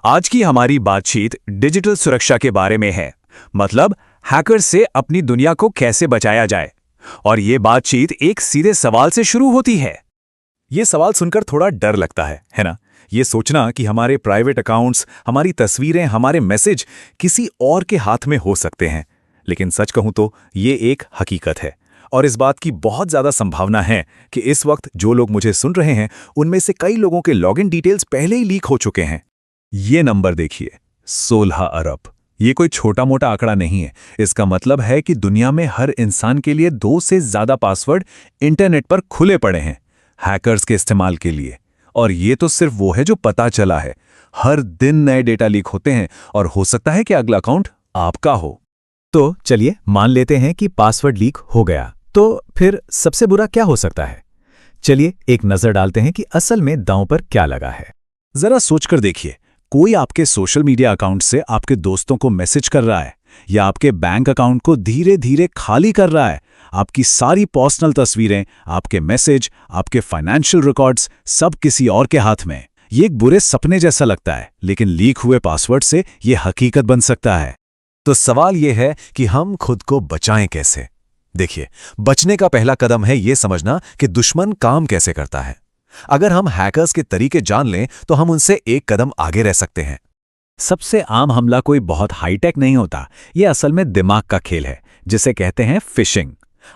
आज की हमारी बातचीत डिजिटल सुरक्षा के बारे में है। मतलब हैकर से अपनी दुनिया को कैसे बचाया जाए। और ये बातचीत एक सीधे सवाल से शुरू होती है। ये सवाल सुनकर थोड़ा डर लगता है ना? ये सोचना कि हमारे प्राइवेट अकाउंट्स, हमारी तस्वीरें, हमारे मैसेज किसी और के हाथ में हो सकते हैं। लेकिन सच कहूं तो ये एक हकीकत है और इस बात की बहुत ज़्यादा संभावना है कि इस वक्त जो लोग मुझे सुन रहे हैं उनमें से कई लोगों के लॉगिन डिटेल्स पहले ही लीक हो चुके हैं। ये नंबर देखिए, 16 अरब। ये कोई छोटा मोटा आंकड़ा नहीं है। इसका मतलब है कि दुनिया में हर इंसान के लिए 2 से ज़्यादा पासवर्ड इंटरनेट पर खुले पड़े हैं हैकर्स के इस्तेमाल के लिए। और ये तो सिर्फ वो है जो पता चला है। हर दिन नए डेटा लीक होते हैं और हो सकता है कि अगला अकाउंट आपका हो। तो चलिए मान लेते हैं कि पासवर्ड लीक हो गया, तो फिर सबसे बुरा क्या हो सकता है? चलिए एक नजर डालते हैं कि असल में दांव पर क्या लगा है। जरा सोचकर देखिए, कोई आपके सोशल मीडिया अकाउंट से आपके दोस्तों को मैसेज कर रहा है या आपके बैंक अकाउंट को धीरे धीरे खाली कर रहा है। आपकी सारी पर्सनल तस्वीरें, आपके मैसेज, आपके फाइनेंशियल रिकॉर्ड्स सब किसी और के हाथ में। ये एक बुरे सपने जैसा लगता है, लेकिन लीक हुए पासवर्ड से ये हकीकत बन सकता है। तो सवाल ये है कि हम खुद को बचाएं कैसे? देखिए, बचने का पहला कदम है ये समझना कि दुश्मन काम कैसे करता है। अगर हम हैकर्स के तरीके जान लें तो हम उनसे एक कदम आगे रह सकते हैं। सबसे आम हमला कोई बहुत हाईटेक नहीं होता। ये असल में दिमाग का खेल है, जिसे कहते हैं फिशिंग।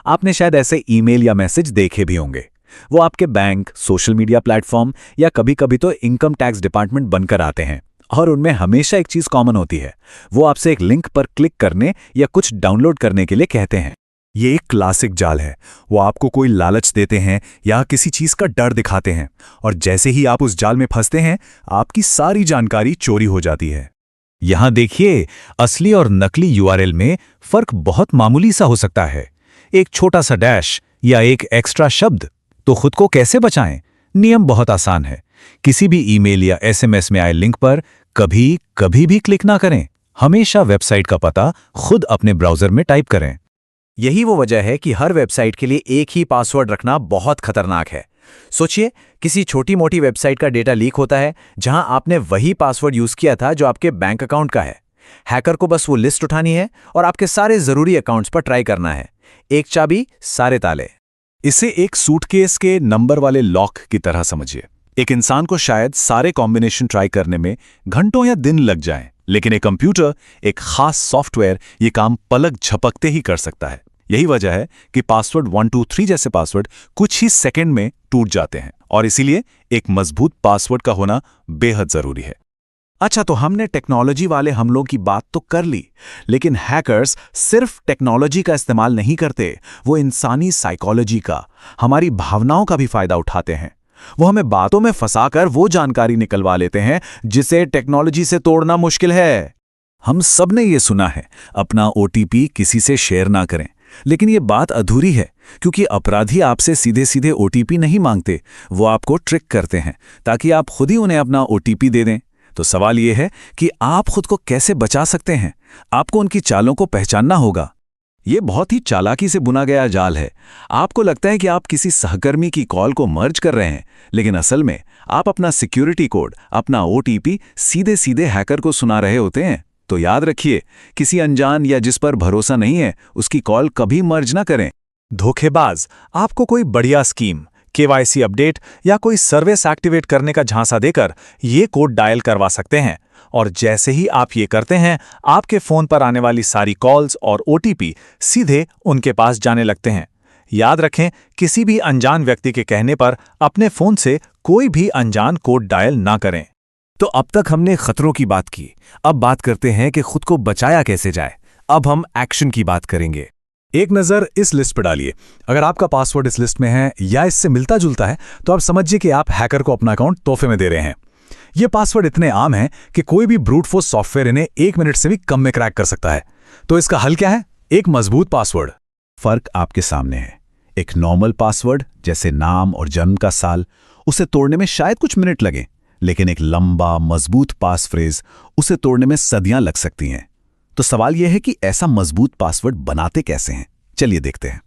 आपने शायद ऐसे ईमेल या मैसेज देखे भी होंगे। वो आपके बैंक, सोशल मीडिया प्लेटफॉर्म या कभी-कभी तो इनकम टैक्स डिपार्टमेंट बनकर आते हैं। और उनमें हमेशा एक चीज कॉमन होती है, वो आपसे एक लिंक पर क्लिक करने या कुछ डाउनलोड करने के लिए कहते हैं। ये एक क्लासिक जाल है। वो आपको कोई लालच देते हैं या किसी चीज का डर दिखाते हैं और जैसे ही आप उस जाल में फंसते हैं, आपकी सारी जानकारी चोरी हो जाती है। यहां देखिए, असली और नकली यूआरएल में फर्क बहुत मामूली सा हो सकता है। एक छोटा सा डैश या एक एक्स्ट्रा शब्द। तो खुद को कैसे बचाएं? नियम बहुत आसान है। किसी भी ईमेल या एसएमएस में आए लिंक पर कभी भी क्लिक ना करें। हमेशा वेबसाइट का पता खुद अपने ब्राउजर में टाइप करें। यही वो वजह है कि हर वेबसाइट के लिए एक ही पासवर्ड रखना बहुत खतरनाक है। सोचिए, किसी छोटी मोटी वेबसाइट का डेटा लीक होता है जहां आपने वही पासवर्ड यूज किया था जो आपके बैंक अकाउंट का है। हैकर को बस वो लिस्ट उठानी है और आपके सारे जरूरी अकाउंट्स पर ट्राई करना है। एक चाबी, सारे ताले। इसे एक सूटकेस के नंबर वाले लॉक की तरह समझिए। एक इंसान को शायद सारे कॉम्बिनेशन ट्राई करने में घंटों या दिन लग जाएं, लेकिन एक कंप्यूटर, एक खास सॉफ्टवेयर ये काम पलक झपकते ही कर सकता है। यही वजह है कि पासवर्ड 123 जैसे पासवर्ड कुछ ही सेकंड में टूट जाते हैं और इसीलिए एक मजबूत पासवर्ड का होना बेहद जरूरी है। अच्छा, तो हमने टेक्नोलॉजी वाले हमलों की बात तो कर ली, लेकिन हैकर्स सिर्फ टेक्नोलॉजी का इस्तेमाल नहीं करते। वो इंसानी साइकोलॉजी का, हमारी भावनाओं का भी फायदा उठाते हैं। वो हमें बातों में फंसाकर वो जानकारी निकलवा लेते हैं जिसे टेक्नोलॉजी से तोड़ना मुश्किल है। हम सब ने ये सुना है, अपना ओटीपी किसी से शेयर ना करें। लेकिन ये बात अधूरी है, क्योंकि अपराधी आपसे सीधे सीधे ओटीपी नहीं मांगते। वो आपको ट्रिक करते हैं ताकि आप खुद ही उन्हें अपना ओटीपी दे दें। तो सवाल ये है कि आप खुद को कैसे बचा सकते हैं? आपको उनकी चालों को पहचानना होगा। ये बहुत ही चालाकी से बुना गया जाल है। आपको लगता है कि आप किसी सहकर्मी की कॉल को मर्ज कर रहे हैं, लेकिन असल में आप अपना सिक्योरिटी कोड, अपना ओटीपी सीधे सीधे हैकर को सुना रहे होते हैं। तो याद रखिए, किसी अनजान या जिस पर भरोसा नहीं है उसकी कॉल कभी मर्ज ना करें। धोखेबाज आपको कोई बढ़िया स्कीम, केवाईसी अपडेट या कोई सर्विस एक्टिवेट करने का झांसा देकर ये कोड डायल करवा सकते हैं और जैसे ही आप ये करते हैं, आपके फोन पर आने वाली सारी कॉल्स और ओटीपी सीधे उनके पास जाने लगते हैं। याद रखें, किसी भी अनजान व्यक्ति के कहने पर अपने फोन से कोई भी अनजान कोड डायल ना करें। तो अब तक हमने खतरों की बात की, अब बात करते हैं कि खुद को बचाया कैसे जाए। अब हम एक्शन की बात करेंगे। एक नज़र इस लिस्ट पर डालिए। अगर आपका पासवर्ड इस लिस्ट में है या इससे मिलता जुलता है, तो आप समझिए कि आप हैकर को अपना अकाउंट तोहफे में दे रहे हैं। ये पासवर्ड इतने आम हैं कि कोई भी ब्रूट फोर्स सॉफ्टवेयर इन्हें 1 मिनट से भी कम में क्रैक कर सकता है। तो इसका हल क्या है? एक मजबूत पासवर्ड। फर्क आपके सामने है। एक नॉर्मल पासवर्ड जैसे नाम और जन्म का साल, उसे तोड़ने में शायद कुछ मिनट लगे, लेकिन एक लंबा मजबूत पास फ्रेज, उसे तोड़ने में सदियां लग सकती हैं। तो सवाल यह है कि ऐसा मजबूत पासवर्ड बनाते कैसे हैं? चलिए देखते हैं।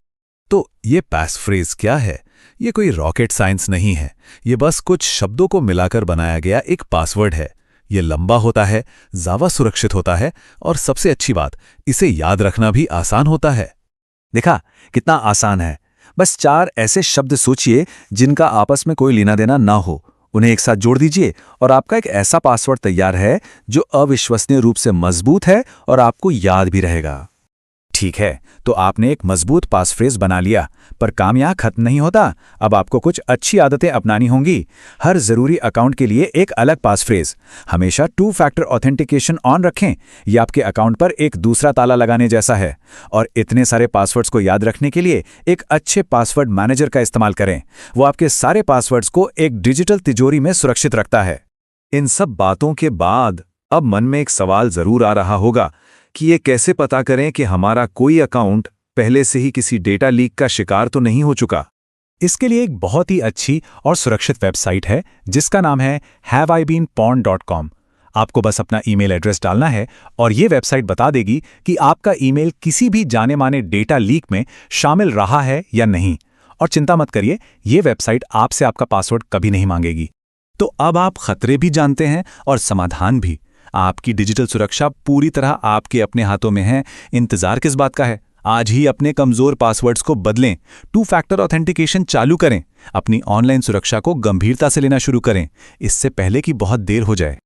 तो ये पास फ्रेज क्या है? ये कोई रॉकेट साइंस नहीं है। ये बस कुछ शब्दों को मिलाकर बनाया गया एक पासवर्ड है। ये लंबा होता है, ज़्यादा सुरक्षित होता है और सबसे अच्छी बात, इसे याद रखना भी आसान होता है। देखा कितना आसान है। बस 4 ऐसे शब्द सोचिए जिनका आपस में कोई लेना देना ना हो, उन्हें एक साथ जोड़ दीजिए और आपका एक ऐसा पासवर्ड तैयार है जो अविश्वसनीय रूप से मजबूत है और आपको याद भी रहेगा। ठीक है, तो आपने एक मजबूत पासफ्रेज बना लिया, पर काम यहाँ खत्म नहीं होता। अब आपको कुछ अच्छी आदतें अपनानी होंगी। हर जरूरी अकाउंट के लिए एक अलग पासफ्रेज। हमेशा 2 फैक्टर ऑथेंटिकेशन ऑन रखें। यह आपके अकाउंट पर एक दूसरा ताला लगाने जैसा है। और इतने सारे पासवर्ड्स को याद रखने के लिए एक अच्छे पासवर्ड मैनेजर का इस्तेमाल करें। वो आपके सारे पासवर्ड्स को एक डिजिटल तिजोरी में सुरक्षित रखता है। इन सब बातों के बाद अब मन में एक सवाल जरूर आ रहा होगा कि ये कैसे पता करें कि हमारा कोई अकाउंट पहले से ही किसी डेटा लीक का शिकार तो नहीं हो चुका। इसके लिए एक बहुत ही अच्छी और सुरक्षित वेबसाइट है जिसका नाम है haveibeenpawned.com। आपको बस अपना ईमेल एड्रेस डालना है और ये वेबसाइट बता देगी कि आपका ईमेल किसी भी जाने माने डेटा लीक में शामिल रहा है या नहीं। और चिंता मत करिए, ये वेबसाइट आपसे आपका पासवर्ड कभी नहीं मांगेगी। तो अब आप खतरे भी जानते हैं और समाधान भी। आपकी डिजिटल सुरक्षा पूरी तरह आपके अपने हाथों में है। इंतजार किस बात का है? आज ही अपने कमजोर पासवर्ड्स को बदलें, 2 फैक्टर ऑथेंटिकेशन चालू करें, अपनी ऑनलाइन सुरक्षा को गंभीरता से लेना शुरू करें, इससे पहले कि बहुत देर हो जाए।